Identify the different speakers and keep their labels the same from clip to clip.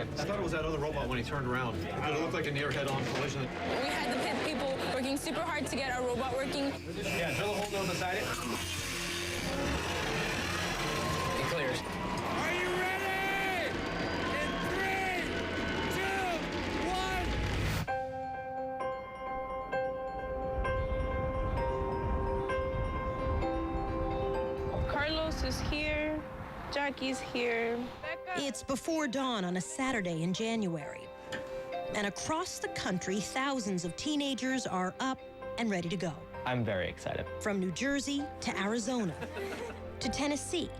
Speaker 1: I thought it was that other robot when he turned around. It looked like a near head-on collision.
Speaker 2: We had the people working super hard to get our robot working.
Speaker 3: Yeah, drill a hole down beside it. It clears.
Speaker 4: Are you ready? In 3, 2, 1.
Speaker 2: Carlos is here. Jackie's here.
Speaker 5: It's before dawn on a Saturday in January. And across the country, thousands of teenagers are up and ready to go.
Speaker 3: I'm very excited.
Speaker 5: From New Jersey to Arizona to Tennessee.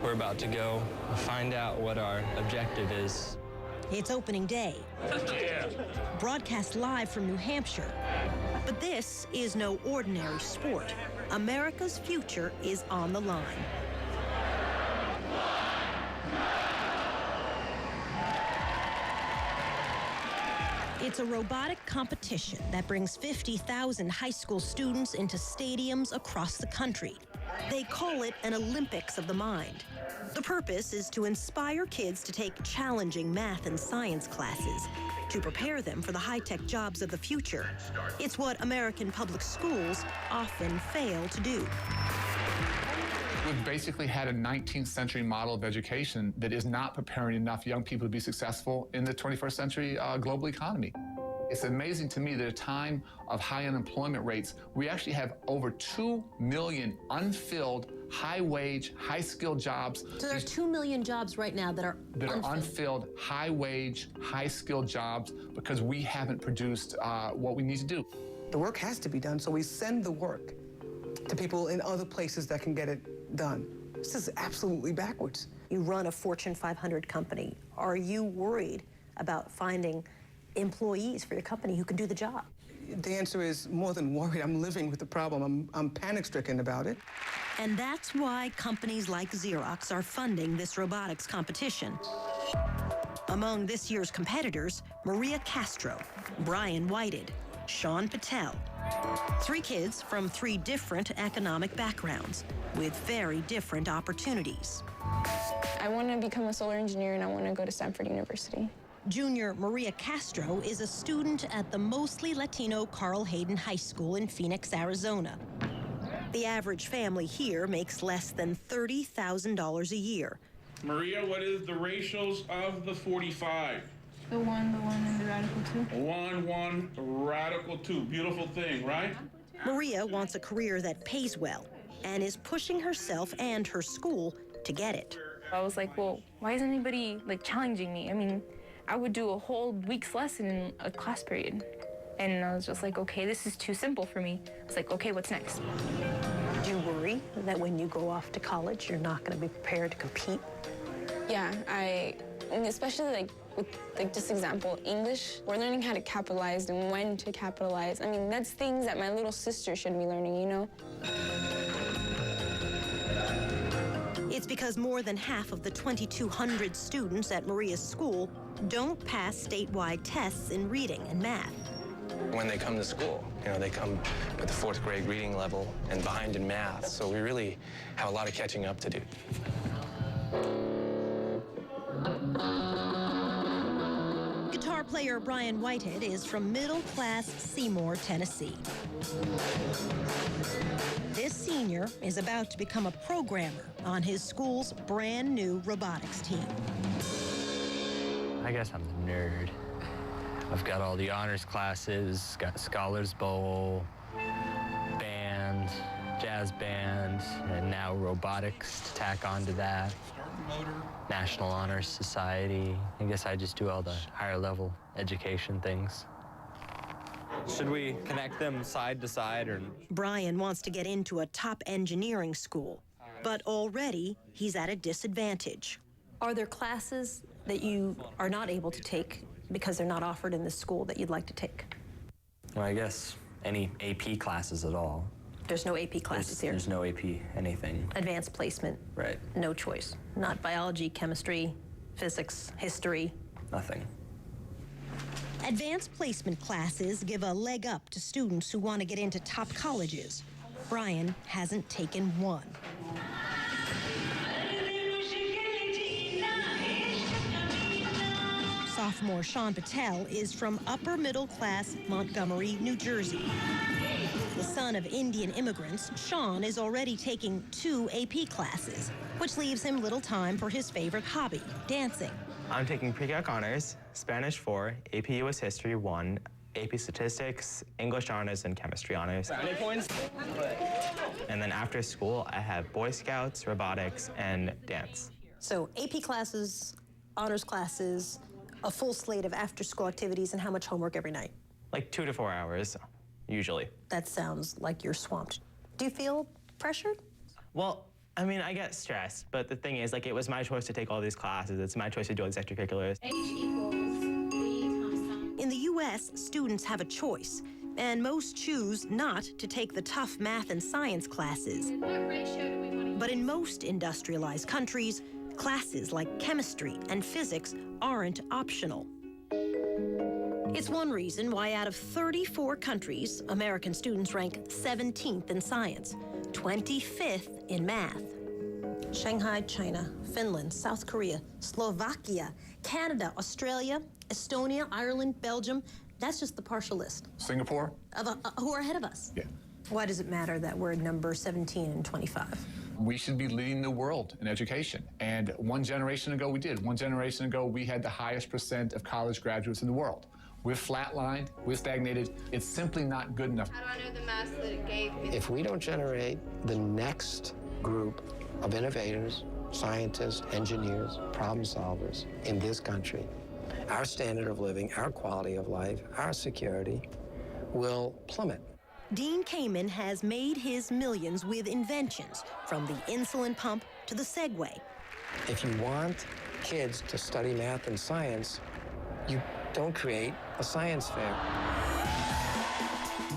Speaker 3: We're about to go find out what our objective is.
Speaker 5: It's opening day. Broadcast live from New Hampshire. But this is no ordinary sport. America's future is on the line. It's a robotic competition that brings 50,000 high school students into stadiums across the country. They call it an Olympics of the mind. The purpose is to inspire kids to take challenging math and science classes, to prepare them for the high-tech jobs of the future. It's what American public schools often fail to do.
Speaker 6: We've basically had a 19th century model of education that is not preparing enough young people to be successful in the 21st century global economy. It's amazing to me that at a time of high unemployment rates, we actually have over 2 million unfilled, high-wage, high-skilled jobs.
Speaker 5: So there's 2 million jobs right now that are
Speaker 6: unfilled, high-wage, high-skilled jobs because we haven't produced what we need to do.
Speaker 7: The work has to be done, so we send the work to people in other places that can get it done. This is absolutely backwards.
Speaker 5: You run a Fortune 500 company. Are you worried about finding employees for your company who can do the job?
Speaker 7: The answer is more than worried. I'm living with the problem. I'm panic-stricken about it.
Speaker 5: And that's why companies like Xerox are funding this robotics competition. Among this year's competitors, Maria Castro, Brian Whited, Shaan Patel. 3 kids from 3 different economic backgrounds with very different opportunities.
Speaker 2: I want to become a solar engineer and I want to go to Stanford University.
Speaker 5: Junior Maria Castro is a student at the mostly Latino Carl Hayden High School in Phoenix, Arizona. The average family here makes less than $30,000 a year.
Speaker 4: Maria, what is the ratios of the 45?
Speaker 2: The 1, and the radical 2.
Speaker 4: 1, 1, radical 2. Beautiful thing, right?
Speaker 5: Maria wants a career that pays well and is pushing herself and her school to get it.
Speaker 2: I was like, well, why isn't anybody challenging me? I mean, I would do a whole week's lesson in a class period. And I was just like, okay, this is too simple for me. It's like, okay, what's next?
Speaker 5: Do you worry that when you go off to college, you're not going to be prepared to compete?
Speaker 2: Yeah, especially with just example, English, we're learning how to capitalize and when to capitalize. I mean, that's things that my little sister should be learning, you know?
Speaker 5: It's because more than half of the 2,200 students at Maria's school don't pass statewide tests in reading and math.
Speaker 3: When they come to school, they come with the 4th grade reading level and behind in math, so we really have a lot of catching up to do.
Speaker 5: Guitar player Brian Whitehead is from middle-class Seymour, Tennessee. This senior is about to become a programmer on his school's brand new robotics team.
Speaker 3: I guess I'm the nerd. I've got all the honors classes, got Scholars Bowl, band, jazz band, and now robotics to tack onto that. National Honor Society. I guess I just do all the higher level education things. Should we connect them side to side or?
Speaker 5: Brian wants to get into a top engineering school, but already he's at a disadvantage. Are there classes that you are not able to take because they're not offered in the school that you'd like to take?
Speaker 3: Well, I guess any AP classes at all.
Speaker 5: There's no AP classes here?
Speaker 3: There's no AP anything.
Speaker 5: Advanced placement?
Speaker 3: Right.
Speaker 5: No choice? Not biology, chemistry, physics, history?
Speaker 3: Nothing.
Speaker 5: Advanced placement classes give a leg up to students who want to get into top colleges. Brian hasn't taken one. Sophomore Shaan Patel is from upper-middle-class Montgomery, New Jersey. The son of Indian immigrants, Shaan is already taking 2 AP classes, which leaves him little time for his favorite hobby, dancing.
Speaker 8: I'm taking pre-calc honors, Spanish 4, AP US History 1, AP Statistics, English honors, and Chemistry honors. And then after school, I have Boy Scouts, robotics, and dance.
Speaker 5: So AP classes, honors classes, a full slate of after-school activities, and how much homework every night?
Speaker 8: Like 2 to 4 hours, usually.
Speaker 5: That sounds like you're swamped. Do you feel pressured?
Speaker 8: Well, I mean, I get stressed, but the thing is, like, it was my choice to take all these classes. It's my choice to do all these extracurriculars.
Speaker 5: In the U.S., students have a choice, and most choose not to take the tough math and science classes. But in most industrialized countries, classes like chemistry and physics aren't optional. It's one reason why out of 34 countries, American students rank 17th in science, 25th in math. Shanghai, China, Finland, South Korea, Slovakia, Canada, Australia, Estonia, Ireland, Belgium. That's just the partial list.
Speaker 6: Singapore?
Speaker 5: Who are ahead of us?
Speaker 6: Yeah.
Speaker 5: Why does it matter that we're number 17 and 25?
Speaker 6: We should be leading the world in education. And 1 generation ago, we did. 1 generation ago, we had the highest % of college graduates in the world. We're flatlined, we're stagnated. It's simply not good enough.
Speaker 9: How do I know the mass that it gave me?
Speaker 10: If we don't generate the next group of innovators, scientists, engineers, problem solvers in this country, our standard of living, our quality of life, our security will plummet.
Speaker 5: Dean Kamen has made his millions with inventions, from the insulin pump to the Segway.
Speaker 10: If you want kids to study math and science, you don't create a science fair.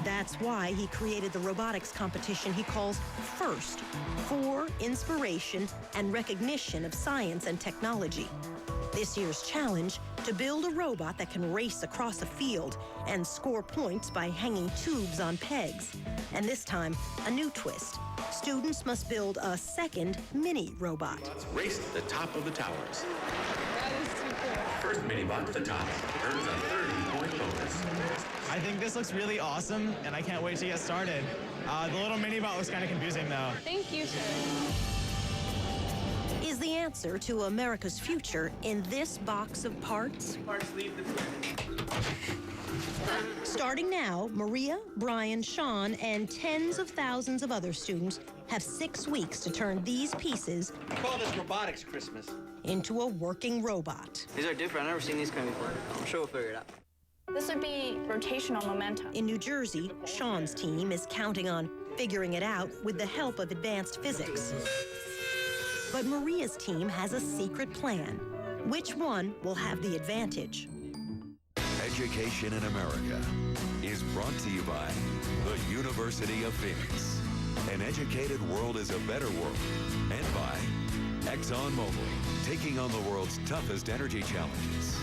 Speaker 5: That's why he created the robotics competition he calls FIRST, for inspiration and recognition of science and technology. This year's challenge, to build a robot that can race across a field and score points by hanging tubes on pegs. And this time, a new twist. Students must build a second mini robot.
Speaker 11: Let's race to the top of the towers. First mini-bot to the top earns a 30-point bonus.
Speaker 3: I think this looks really awesome, and I can't wait to get started. The little mini-bot looks kind of confusing, though.
Speaker 2: Thank you, sir.
Speaker 5: Is the answer to America's future in this box of parts? Starting now, Maria, Brian, Shaan, and tens of thousands of other students have 6 weeks to turn these pieces
Speaker 12: I call this Robotics Christmas
Speaker 5: into a working robot.
Speaker 12: These are different. I've never seen these kind before. I'm sure we'll figure it out.
Speaker 2: This would be rotational momentum.
Speaker 5: In New Jersey, Shaan's team is counting on figuring it out with the help of advanced physics. But Maria's team has a secret plan. Which one will have the advantage?
Speaker 13: Education in America is brought to you by the University of Phoenix. An educated world is a better world. And by ExxonMobil, taking on the world's toughest energy challenges.